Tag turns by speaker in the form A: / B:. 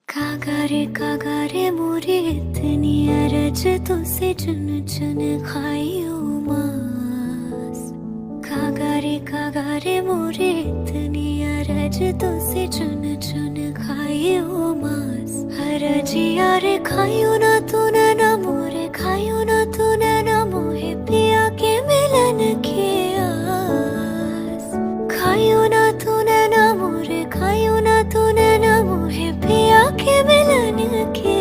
A: कागा रे मोरे इतनी अरज तुसे चुन चुन खाइयो मास। कागा रे मोरे इतनी अरज तुसे चुन चुन खाइयो मास। अरजिया रे खाइयो ना तूने ना मोरे खाइयो ना तूने ना मोहे पिया के मिलन के आस। खाइयो ना तूने ना मोरे खाइयो ना तूने ना मोहे पिया के मिलन के